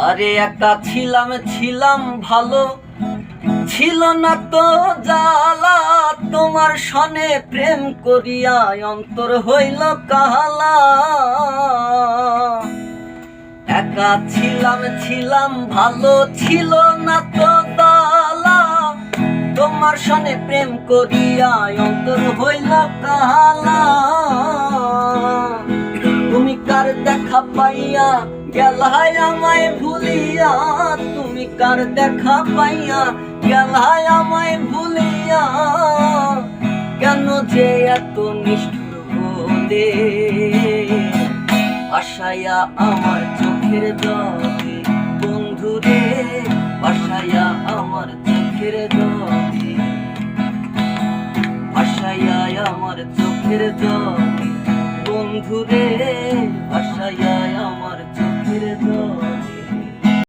আরে একা ছিলাম ছিলাম ভালো, ছিল না তো জ্বালা। তোমার সনে প্রেম করিয়া অন্তর হইল কালা। একা ছিলাম ছিলাম ভালো, ছিল না তো জ্বালা। তোমার সনে প্রেম করিয়া অন্তর হইল কালা। তুমি কার দেখা পাইয়া গেলায় আমায় ভুলিয়া, তুমি কার দেখা পাইয়া গেলায় আমায় ভুলিয়া। কেন যে এত নিষ্ঠুর হলে, ভাসাইয়া আমার চোখের জলে বন্ধুরে, ভাসাইয়া আমার চোখের জলে, ভাসাইয়া আমার চোখের জলে বন্ধুরে, ভাসাইয়া